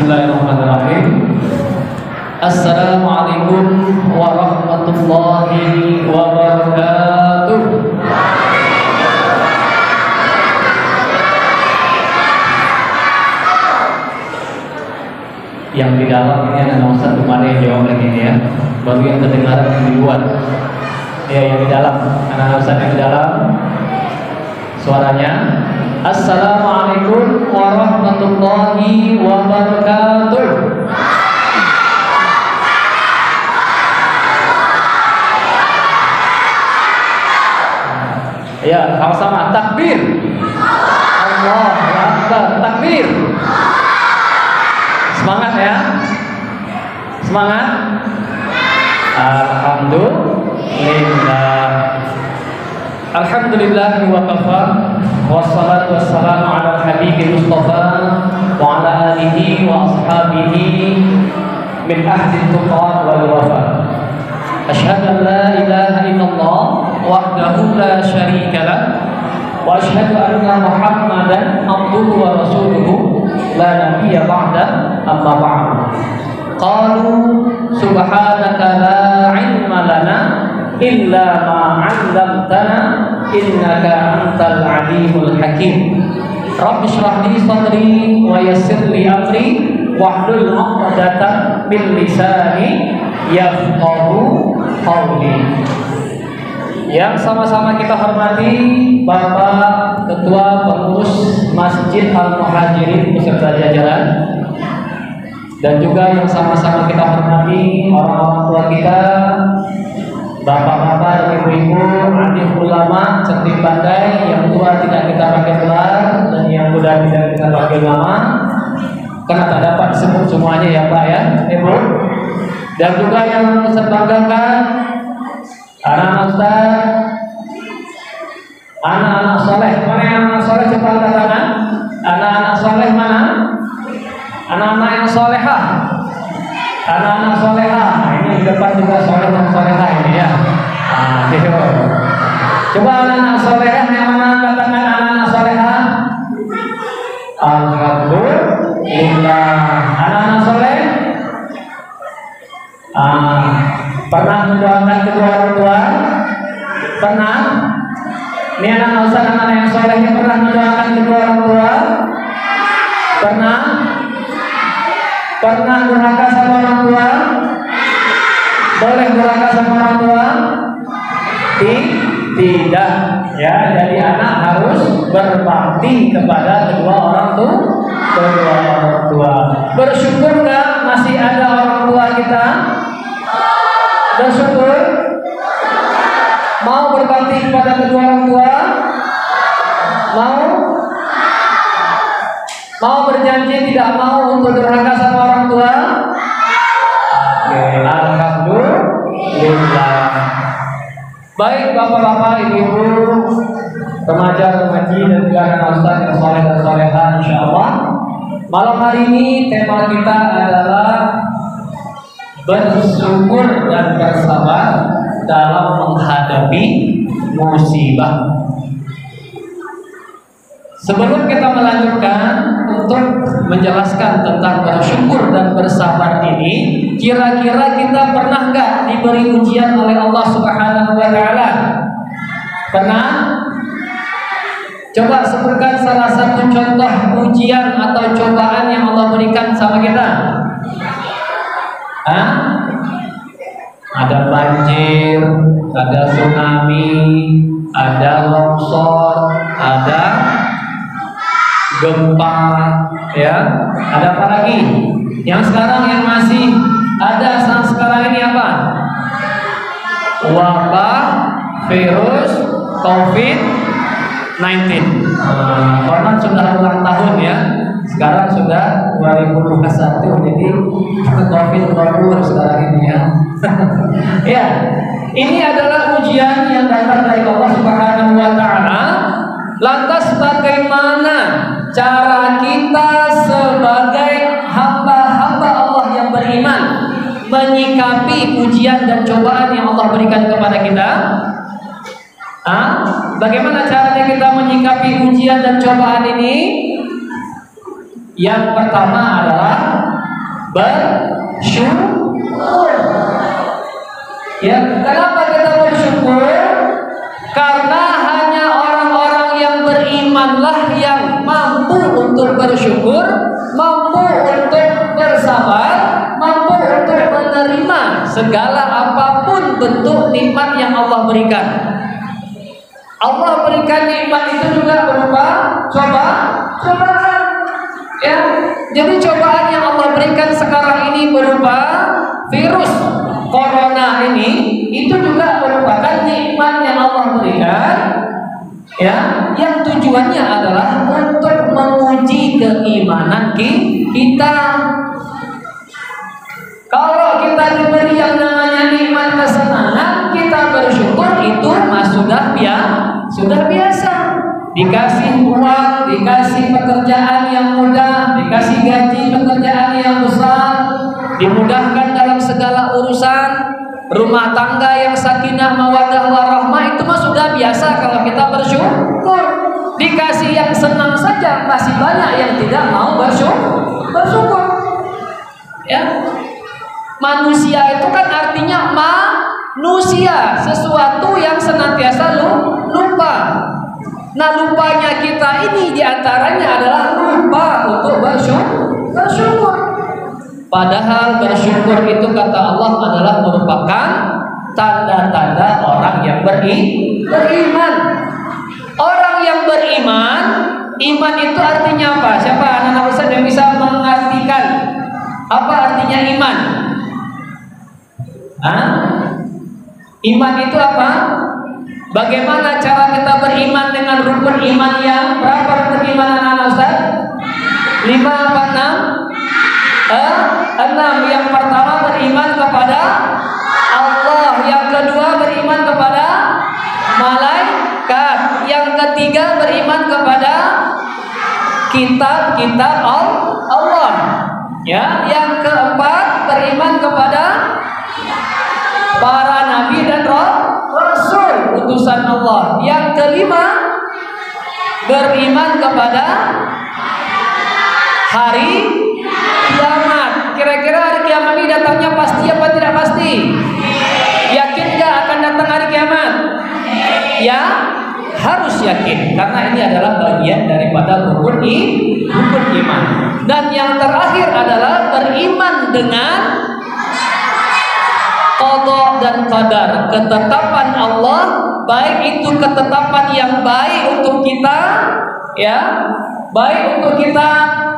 Bismillahirrahmanirrahim. Assalamualaikum warahmatullahi wabarakatuh. Yang di dalam ini ada Ustaz kemarin yang jawab lagi ini ya. Baru yang kedengaran yang di luar. Ya, yang di dalam. Anak Ustaz yang di dalam. Suaranya. Assalamualaikum warahmatullahi wabarakatuh. Ya, sama-sama takbir. Allahu Akbar. Takbir. Semangat ya. Semangat. Alhamdulillah. Alhamdulillah wa kafa. Wassalatu wassalamu ala habibil mustafa wa ala alihi wa ashabihi min ahli tuqa wal wafa. Asyhadu an la ilaha illallah wahdahu la syarika lah wa asyhadu anna Muhammadan abduhu wa rasuluhu la nabiyya ba'da amma ba'd. Qalu subhanaka la ilma lana illa ma 'allamtana innaka antal alimul hakim. Rabbi shrah li sadri wa yassir li amri wahlul 'uqdatam min lisani yafqahu qawli. Yang sama-sama kita hormati Bapak Ketua Pengurus Masjid Al-Muhajirin beserta jajaran, dan juga yang sama-sama kita hormati orang-orang tua kita, bapak-bapak dan ibu-ibu, adik ulama, cerdik pandai, yang tua tidak kita pakai gelar dan yang muda tidak kita pakai nama, karena tak dapat disebut semuanya ya Pak ya, Ibu. Dan juga yang saya banggakan, anak-anak Ustaz, anak-anak soleh. Mana yang anak soleh, coba angkat tangan. Anak-anak soleh mana? Anak-anak yang solehah. Anak-anak solehah. Nah, ini di depan juga soleh dan solehah ini ya. Coba anak-anak solehah yang mana, angkat tangan anak-anak solehah. Alhamdulillah. Anak-anak soleh. Pernah mendoakan kedua orang tua? Pernah? Ini anak Ustaz, anak yang soleh yang pernah mendoakan kedua orang tua? Pernah? Pernah durhaka sama orang tua? Boleh durhaka sama orang tua? Tidak. Ya, jadi anak harus berbakti kepada kedua orang tua. Bersyukur nggak masih ada orang tua kita? Bersyukur. Mau berbakti kepada kedua orang tua? Mau berjanji tidak mau untuk durhaka sama orang tua? Oke, alhamdulillah. Baik bapak-bapak, ibu-ibu, remaja-remaji dan juga anak ustaz yang soleh dan solehah, insyaallah. Malam hari ini tema kita adalah bersyukur dan bersabar dalam menghadapi musibah. Sebelum kita melanjutkan untuk menjelaskan tentang bersyukur dan bersabar ini, kira-kira kita pernah nggak diberi ujian oleh Allah Subhanahu wa Ta'ala? Pernah? Coba sebutkan salah satu contoh ujian atau cobaan yang Allah berikan sama kita. Ada banjir, ada tsunami, ada longsor, ada gempa, ya. Ada apa lagi? Yang sekarang yang masih ada sekarang ini apa? Wabah virus COVID-19. Konon sudah ulang tahun ya. Sekarang sudah 2021, jadi COVID-20 sekarang ini ya. Ya, ini adalah ujian yang datang dari Allah Subhanahu wa Ta'ala. Lantas bagaimana cara kita sebagai hamba-hamba Allah yang beriman menyikapi ujian dan cobaan yang Allah berikan kepada kita? Bagaimana caranya kita menyikapi ujian dan cobaan ini? Yang pertama adalah bersyukur. Ya, kenapa kita bersyukur? Karena hanya orang-orang yang berimanlah yang mampu untuk bersyukur, mampu untuk bersabar, mampu untuk menerima segala apapun bentuk nikmat yang Allah berikan. Allah berikan nikmat itu juga berupa cobaan. Ya, jadi cobaan yang Allah berikan sekarang ini berupa virus corona ini, itu juga merupakan nikmat yang Allah berikan, ya, yang tujuannya adalah untuk menguji keimanan kita. Kalau kita diberi yang namanya nikmat kesenangan, kita bersyukur, itu sudah biasa. Dikasih uang, dikasih pekerjaan yang mudah, dikasih gaji pekerjaan yang besar, dimudahkan dalam segala urusan, rumah tangga yang sakinah mawaddah warahmah, itu mah sudah biasa kalau kita bersyukur. Dikasih yang senang saja masih banyak yang tidak mau bersyukur. Ya. Manusia itu kan artinya manusia, sesuatu yang senantiasa lupa. Nah, lupanya kita ini diantaranya adalah lupa untuk bersyukur. Padahal bersyukur itu kata Allah adalah merupakan tanda-tanda orang yang beriman. Orang yang beriman, iman itu artinya apa? Siapa anak-anak Ustaz yang bisa mengartikan apa artinya iman? Iman itu apa? Bagaimana cara kita beriman dengan rukun iman yang berapa rukun iman anak-anak Ustaz? 5 apa 6? 6. Yang pertama beriman kepada Allah, yang kedua beriman kepada malaikat, yang ketiga beriman kepada kitab-kitab Allah, ya, yang keempat beriman kepada para nabi dan rasul utusan Allah, yang kelima beriman kepada hari kiamat. Kira-kira hari kiamat ini datangnya pasti apa tidak pasti? Yakin nggak akan datang hari kiamat? Ya, harus yakin, karena ini adalah bagian daripada rukun iman. Dan yang terakhir adalah beriman dengan qada dan qadar, ketetapan Allah, baik itu ketetapan yang baik untuk kita, ya, baik untuk kita,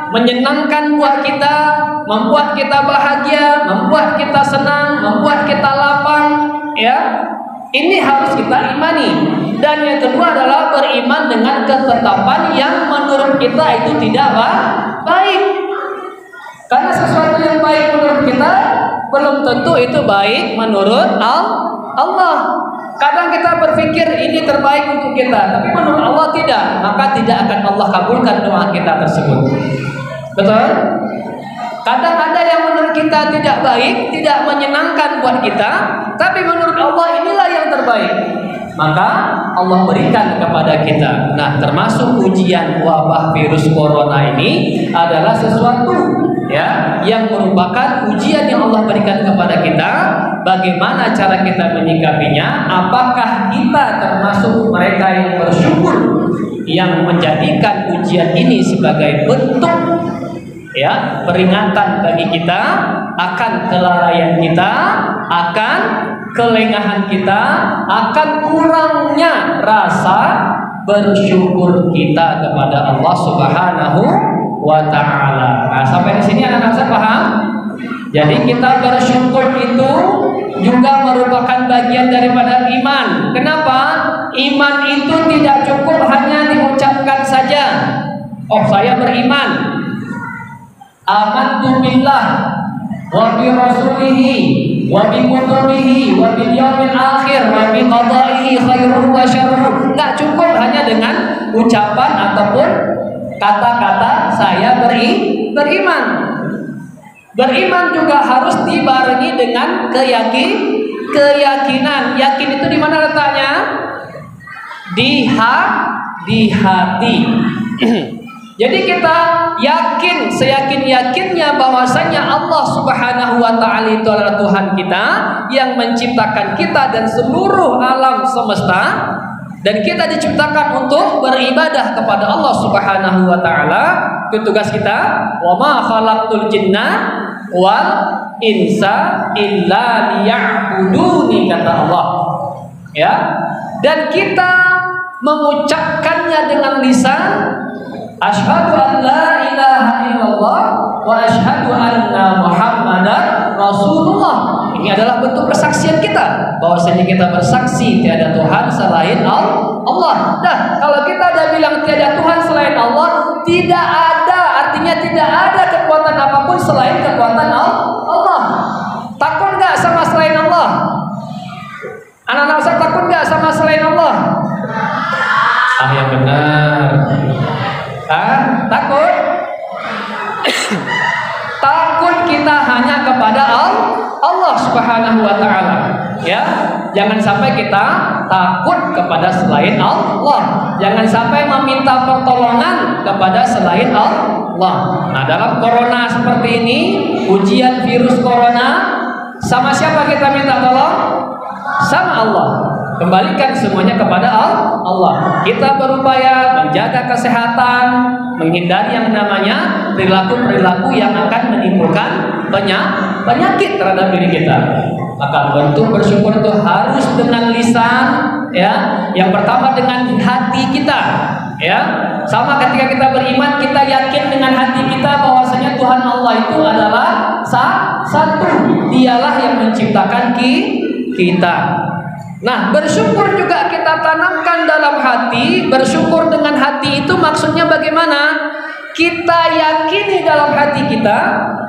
menyenangkan buat kita, membuat kita bahagia, membuat kita senang, membuat kita lapang, ya. Ini harus kita imani. Dan yang kedua adalah beriman dengan ketetapan yang menurut kita itu tidak baik. Karena sesuatu yang baik menurut kita belum tentu itu baik menurut Allah. Kadang kita berpikir ini terbaik untuk kita, tapi menurut Allah tidak, maka tidak akan Allah kabulkan doa kita tersebut. Betul? Kadang ada yang menurut kita tidak baik, tidak menyenangkan buat kita, tapi menurut Allah inilah yang terbaik, maka Allah berikan kepada kita. Nah, termasuk ujian wabah virus corona ini adalah sesuatu, ya, yang merupakan ujian yang Allah berikan kepada kita. Bagaimana cara kita menyikapinya? Apakah kita termasuk mereka yang bersyukur, yang menjadikan ujian ini sebagai bentuk, ya, peringatan bagi kita akan kelalaian kita, akan kelengahan kita, akan kurangnya rasa bersyukur kita kepada Allah Subhanahu wa Ta'ala. Nah, sampai di sini anak-anak saya paham? Jadi kita bersyukur itu juga merupakan bagian daripada iman. Kenapa? Iman itu tidak cukup hanya diucapkan saja. Oh, saya beriman. Amantu billah wa bi rasulihi wa bi kutubihi wa bil yaumil akhir wa bi qada'ihi khairuhu wa syarruhu. Enggak cukup hanya dengan ucapan ataupun kata-kata saya beriman. Beriman juga harus dibarengi dengan keyakinan. Yakin itu di mana letaknya? Di hati. Jadi kita yakin, seyakin-yakinnya bahwasanya Allah Subhanahu wa taala itu adalah Tuhan kita yang menciptakan kita dan seluruh alam semesta, dan kita diciptakan untuk beribadah kepada Allah Subhanahu wa taala. Itu tugas kita. Wa ma khalaqtul jinna wal insa illa liya'buduni, kata Allah. Ya. Dan kita mengucapkannya dengan lisan, asyhadu an la ilaha illallah wa asyhadu anna Muhammadar Rasulullah. Ini adalah bentuk persaksian kita bahwasanya kita bersaksi tiada Tuhan selain Allah. Nah, kalau kita ada bilang tiada Tuhan selain Allah, tidak ada, artinya tidak ada kekuatan apapun selain kekuatan Allah. Takut nggak sama selain Allah? Anak-anak Ustaz takut nggak sama selain Allah? Ah, yang benar. Takut? Takut kita hanya kepada Allah Subhanahu wa taala. Ya, jangan sampai kita takut kepada selain Allah. Jangan sampai meminta pertolongan kepada selain Allah. Nah, dalam corona seperti ini, ujian virus corona, sama siapa kita minta tolong? Sama Allah. Kembalikan semuanya kepada Allah. Kita berupaya menjaga kesehatan, menghindari yang namanya perilaku-perilaku yang akan menimbulkan penyakit terhadap diri kita. Maka bentuk bersyukur itu harus dengan lisan, ya. Yang pertama dengan hati kita, ya. Sama ketika kita beriman, kita yakin dengan hati kita bahwasanya Tuhan Allah itu adalah satu. Dialah yang menciptakan kita. Nah, bersyukur juga kita tanamkan dalam hati. Bersyukur dengan hati itu maksudnya bagaimana? Kita yakini dalam hati kita,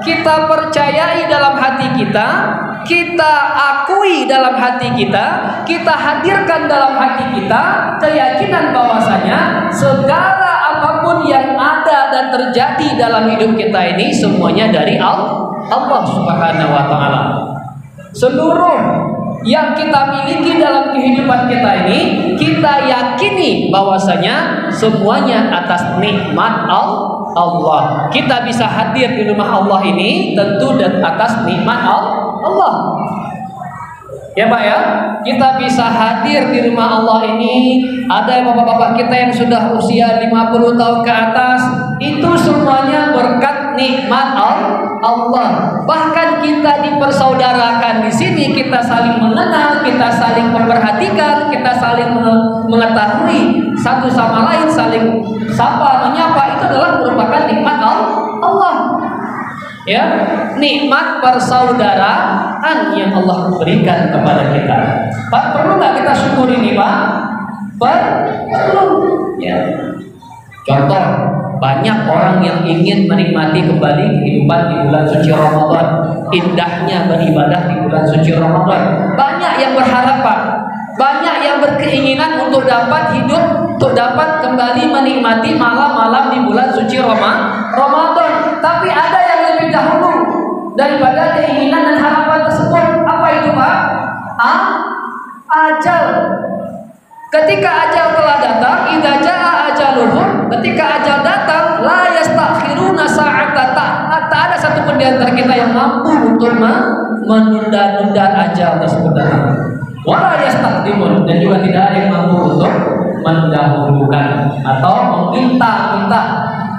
kita percayai dalam hati kita, kita akui dalam hati kita hadirkan dalam hati kita keyakinan bahwasanya segala apapun yang ada dan terjadi dalam hidup kita ini semuanya dari Allah Subhanahu wa taala. Seluruh yang kita miliki dalam kehidupan kita ini, kita yakini bahwasanya semuanya atas nikmat Allah. Kita bisa hadir di rumah Allah ini tentu dan atas nikmat Allah. Ya Pak ya, kita bisa hadir di rumah Allah ini. Ada bapak-bapak kita yang sudah usia 50 tahun ke atas, itu semuanya berkat nikmat Allah. Bahkan kita dipersaudarakan di sini, kita saling mengenal, kita saling memperhatikan, kita saling mengetahui satu sama lain, saling sapa, menyapa, itu adalah merupakan nikmat Allah. Ya, nikmat persaudaraan yang Allah berikan kepada kita. Pak, perlu nggak kita syukuri ini, Pak? Perlu. Ya. Contoh, banyak orang yang ingin menikmati kembali kehidupan di bulan suci Ramadan, indahnya beribadah di bulan suci Ramadan. Banyak yang berharap, Pak. Banyak yang berkeinginan untuk dapat hidup, untuk dapat kembali menikmati malam-malam di bulan suci Ramadan. Tapi ada yang lebih dahulu daripada keinginan dan harapan tersebut. Apa itu, Pak? Ajal. Ketika ajal telah datang, idza jaa ajaluhum, ketika ajal datang, la yastakhiruna sa'atan. Tak ada satu pun di antara kita yang mampu untuk menunda-nunda ajal tersebut datang. Wala yastaqdimun, dan juga tidak ada yang mampu untuk mendahulukan atau meminta-minta.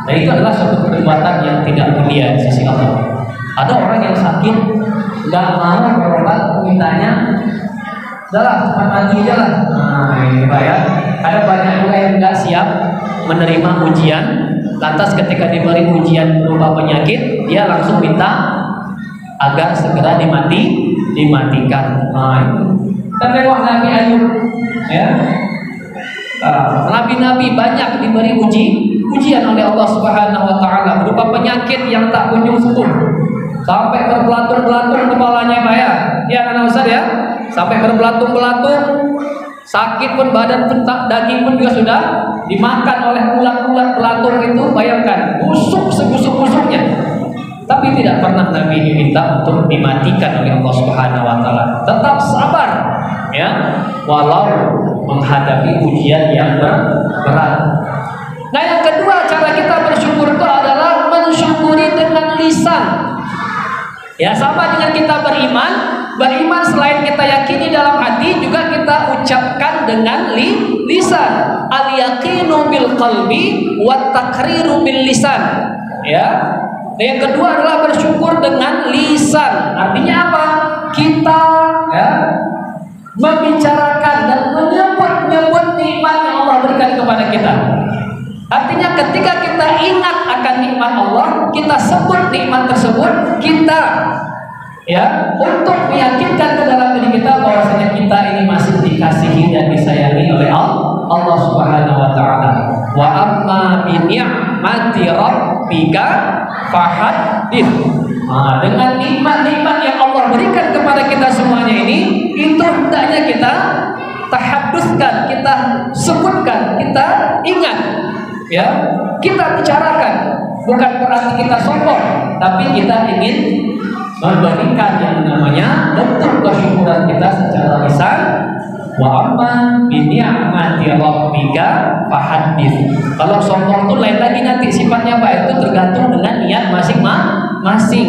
Nah, itu adalah suatu perbuatan yang tidak mulia di sisi Allah. Ada orang yang sakit, nggak mau berobat, mintanya udahlah cepat mati aja lah. Nah, ini Pak ya. Ada banyak juga yang nggak siap menerima ujian. Lantas ketika diberi ujian berupa penyakit, dia langsung minta agar segera dimatikan. Nah, kita tengok Nabi Ayub, ya. Nabi-nabi banyak diberi ujian oleh Allah Subhanahu wa taala berupa penyakit yang tak kunjung sembuh. Sampai berbelatung-belatung kepalanya, Pak ya. Ya kan Ustaz ya? Sampai berbelatung-belatung, sakit pun, badan pun, daging pun juga sudah dimakan oleh ulat-ulat belatung itu. Bayangkan, busuk sebusuk-busuknya. Tapi tidak pernah Nabi diminta untuk dimatikan oleh Allah Subhanahu wa taala. Tetap sabar, ya, walau menghadapi ujian yang berat. Nah, yang kedua cara kita bersyukur Ya, sama dengan kita beriman. Beriman selain kita yakini dalam hati, juga kita ucapkan dengan lisan. Al-yaqinu bil qalbi wa taqriru bil lisan. Ya. Yang kedua adalah bersyukur dengan lisan. Artinya apa? Kita ya, membicarakan dan menyebut nikmat yang Allah berikan kepada kita. Artinya ketika kita ingat akan nikmat Allah, kita sebut nikmat tersebut, kita ya untuk meyakinkan ke dalam diri kita bahwasanya kita ini masih dikasihi dan disayangi oleh Allah Subhanahu wa taala. Wa amma bi ni'mati rabbika fahaddits. Nah, dengan nikmat-nikmat yang Allah berikan kepada kita semuanya ini, itu hendaknya kita tahadduskan, kita sebutkan, kita ingat, ya, kita bicarakan. Bukan berarti kita sombong, tapi kita ingin memberikan yang namanya bentuk kesyukuran kita secara lisan. Wa amma bi ni'mati rabbika fahaddits. Kalau sombong itu lain lagi nanti sifatnya apa? Itu tergantung dengan niat masing-masing.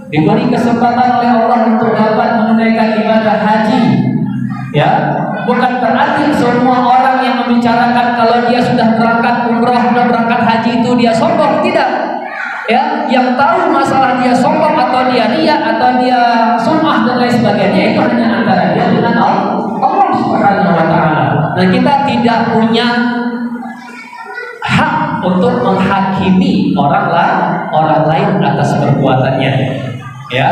Diberi kesempatan oleh Allah untuk dapat menunaikan ibadah haji, ya, bukan berarti semua orang yang membicarakan kalau dia sudah berangkat umrah, sudah berangkat haji itu dia sombong, tidak. Ya, yang tahu masalah dia sombong atau dia riya atau dia sum'ah dan lain sebagainya itu hanya antara dia dengan Allah Subhanahu wa taala. Nah, kita tidak punya hak untuk menghakimi orang lain atas perbuatannya. Ya.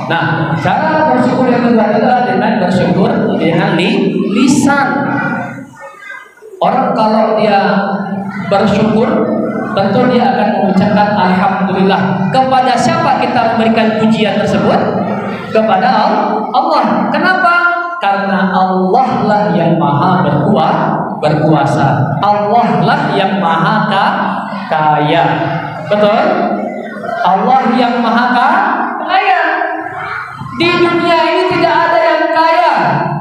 Nah, cara bersyukur yang kedua adalah dengan bersyukur dengan lisan. Orang kalau dia bersyukur, tentu dia akan mengucapkan alhamdulillah. Kepada siapa kita memberikan pujian tersebut? Kepada Allah. Kenapa? Karena Allah lah yang maha berkuasa. Allah lah yang maha kaya. Betul? Allah yang maha kaya. Di dunia ini tidak ada yang kaya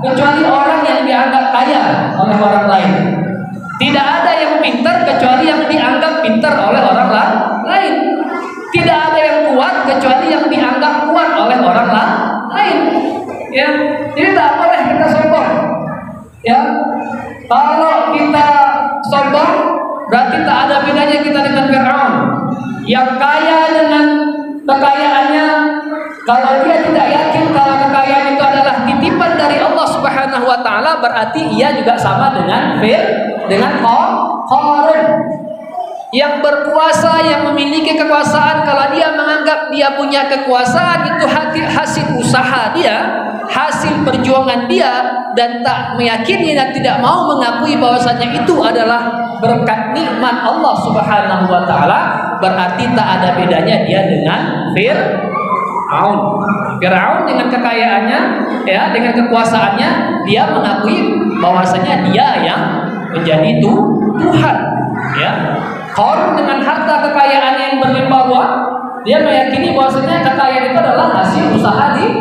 kecuali orang yang dianggap kaya oleh orang lain. Tidak ada yang pintar kecuali yang dianggap pintar oleh orang lain. Tidak ada yang kuat kecuali yang dianggap kuat oleh orang lain. Ya, jadi tak boleh kita sombong. Ya, kalau kita sombong berarti tak ada bedanya kita dengan Fir'aun yang kaya dengan kekayaannya. Kalau dia tidak yakin kalau kekayaan itu adalah titipan dari Allah Subhanahu wa taala, berarti ia juga sama dengan Qarun yang berkuasa, yang memiliki kekuasaan. Kalau dia menganggap dia punya kekuasaan, itu hasil usaha dia, hasil perjuangan dia, dan tak meyakini dan tidak mau mengakui bahwasanya itu adalah berkat nikmat Allah Subhanahu wa taala, berarti tak ada bedanya dia dengan Fir'aun dengan kekayaannya, ya, dengan kekuasaannya, dia mengakui bahwasanya dia yang menjadi Tuhan, ya. Qarun dengan harta kekayaan yang berlimpah ruah, dia meyakini bahwasanya kekayaan itu adalah hasil usaha dia.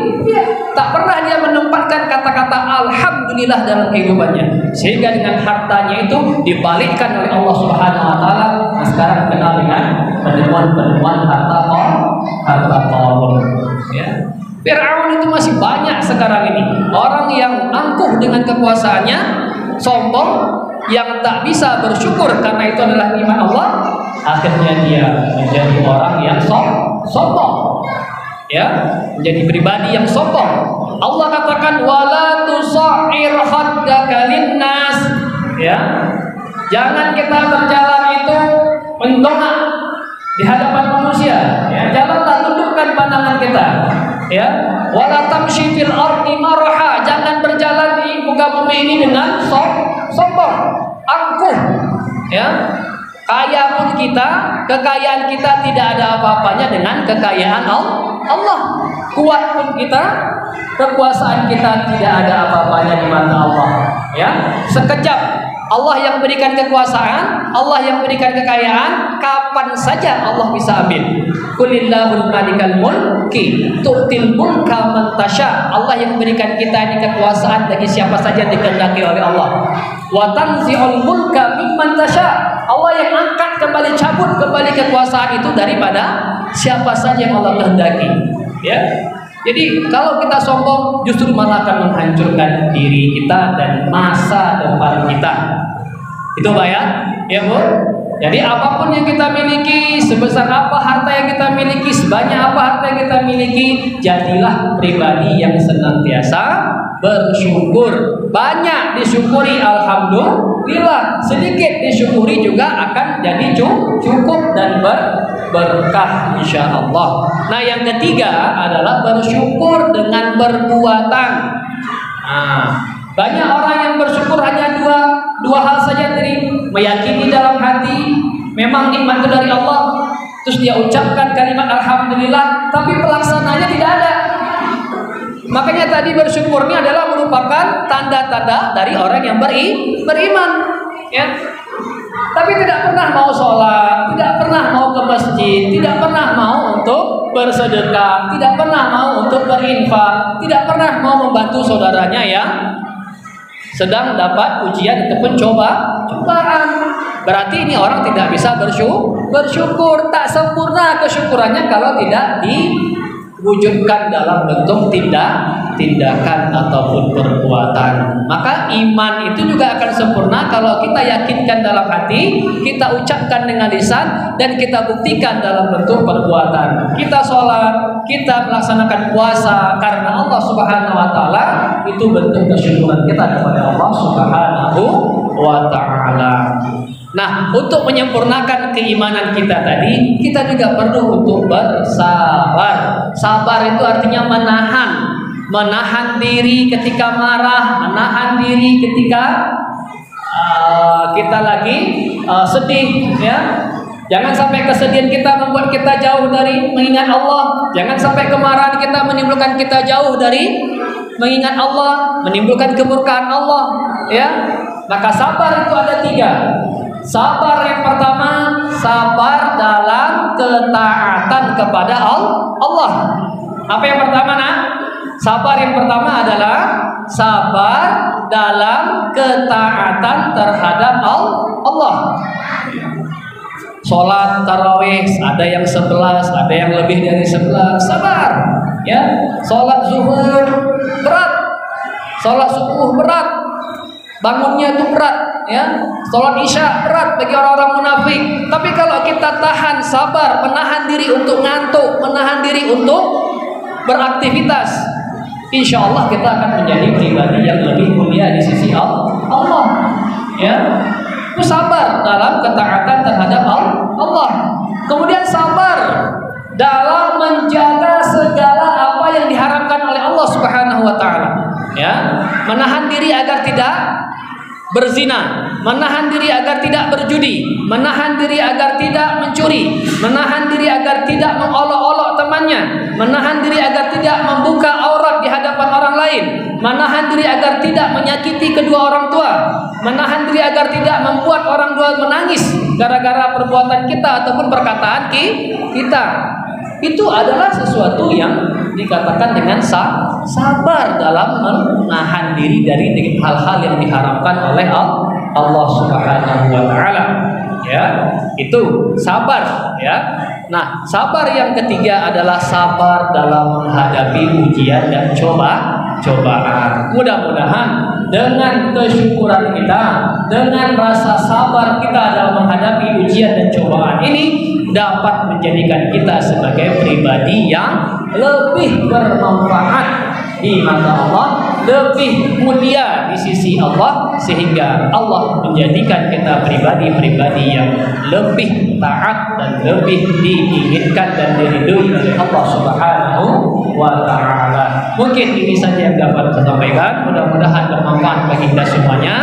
Tak pernah dia menempatkan kata-kata alhamdulillah dalam kehidupannya, sehingga dengan hartanya itu dibalikkan oleh Allah Subhanahu wa taala. Nah, sekarang kenal dengan penemuan harta Qarun, ya. Fir'aun itu masih banyak sekarang ini orang yang angkuh dengan kekuasaannya, sombong, yang tak bisa bersyukur karena itu adalah nikmat Allah. Akhirnya dia menjadi orang yang sombong, ya, menjadi pribadi yang sombong. Allah katakan wala tusa'ir khaddaka linnas, ya, jangan kita berjalan itu mendongak di hadapan manusia, ya, janganlah tundukkan pandangan kita, ya, wala tamshi fil ardi maraha, jangan berjalan di muka bumi ini dengan sombong, angkuh, ya. Kaya pun kita, kekayaan kita tidak ada apa-apanya dengan kekayaan Allah. Kuat pun kita, kekuasaan kita tidak ada apa-apanya di mata Allah, ya. Sekejap Allah yang berikan kekuasaan, Allah yang berikan kekayaan, kapan saja Allah bisa ambil. Qulillahul malikal mulki tu'til mulka man tasha. Allah yang berikan kita ini kekuasaan bagi siapa saja dikehendaki oleh Allah. Wa tanzi'ul mulka mimman tasha. Allah yang angkat kembali, cabut kembali kekuasaan itu daripada siapa saja yang Allah kehendaki. Ya. Jadi kalau kita sombong justru malah akan menghancurkan diri kita dan masa depan kita. Itu Pak ya Bu. Jadi apapun yang kita miliki, sebesar apa harta yang kita miliki, sebanyak apa harta yang kita miliki, jadilah pribadi yang senantiasa bersyukur. Banyak disyukuri alhamdulillah, sedikit disyukuri juga akan jadi cukup dan berkah insyaallah. Nah, yang ketiga adalah bersyukur dengan perbuatan. Nah, banyak orang yang bersyukur hanya dua hal saja tadi, meyakini dalam hati memang nikmat itu dari Allah, terus dia ucapkan kalimat alhamdulillah, tapi pelaksananya tidak ada. Makanya tadi bersyukurnya adalah merupakan tanda-tanda dari orang yang beriman, ya. Tapi tidak pernah mau sholat, tidak pernah mau ke masjid, tidak pernah mau untuk bersedekah, tidak pernah mau untuk berinfak, tidak pernah mau membantu saudaranya yang sedang dapat ujian ataupun cobaan. Berarti ini orang tidak bisa bersyukur, tak sempurna kesyukurannya kalau tidak diwujudkan dalam bentuk tindakan ataupun perbuatan. Maka iman itu juga akan sempurna kalau kita yakinkan dalam hati, kita ucapkan dengan lisan, dan kita buktikan dalam bentuk perbuatan. Kita sholat, kita melaksanakan puasa karena Allah Subhanahu wa Ta'ala, itu bentuk kesyukuran kita kepada Allah Subhanahu wa Ta'ala. Nah, untuk menyempurnakan keimanan kita tadi, kita juga perlu untuk bersabar. Sabar itu artinya menahan diri ketika marah, menahan diri ketika kita lagi sedih, ya. Jangan sampai kesedihan kita membuat kita jauh dari mengingat Allah. Jangan sampai kemarahan kita menimbulkan kita jauh dari mengingat Allah, menimbulkan kemurkaan Allah, ya. Maka sabar itu ada 3. Sabar yang pertama, sabar dalam ketaatan kepada Allah. Apa yang pertama, Nak? Sabar yang pertama adalah sabar dalam ketaatan terhadap Allah. Sholat tarawih ada yang 11, ada yang lebih dari 11, sabar, ya. Sholat zuhur berat, sholat subuh berat, bangunnya itu berat, ya. Sholat isya berat bagi orang-orang munafik. Tapi kalau kita tahan, sabar, menahan diri untuk ngantuk, menahan diri untuk beraktivitas, insya Allah kita akan menjadi pribadi yang lebih mulia di sisi Allah, ya. Itu sabar dalam ketaatan terhadap Allah. Kemudian sabar dalam menjaga segala apa yang diharamkan oleh Allah Subhanahu wa Ta'ala, ya. Menahan diri agar tidak berzina, menahan diri agar tidak berjudi, menahan diri agar tidak mencuri, menahan diri agar tidak mengolok-olok temannya, menahan diri agar tidak membuka aurat di hadapan orang lain, menahan diri agar tidak menyakiti kedua orang tua, menahan diri agar tidak membuat orang tua menangis gara-gara perbuatan kita ataupun perkataan kita. Itu adalah sesuatu yang dikatakan dengan sabar dalam menahan diri dari hal-hal yang diharamkan oleh Allah Subhanahu wa Ta'ala, ya. Itu sabar, ya. Nah, sabar yang ketiga adalah sabar dalam menghadapi ujian dan cobaan. Mudah-mudahan dengan kesyukuran kita, dengan rasa sabar kita dalam menghadapi ujian dan cobaan ini, dapat menjadikan kita sebagai pribadi yang lebih bermanfaat di mata Allah, lebih mulia di sisi Allah, sehingga Allah menjadikan kita pribadi-pribadi yang lebih taat dan lebih diinginkan dan diridhoi oleh Allah Subhanahu wa Ta'ala. Mungkin ini saja yang dapat saya sampaikan. Mudah-mudahan bermanfaat bagi kita semuanya.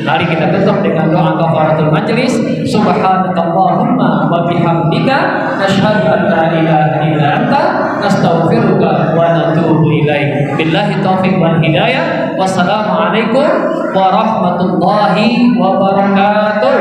Mari kita tutup dengan doa kafaratul majlis. Subhanakallahumma wa bihamdika nasyhadu an la ilaha illa anta nastaghfiruka wa natubu ilaik. Billahi taufiq wal hidayah. Wassalamualaikum warahmatullahi wabarakatuh.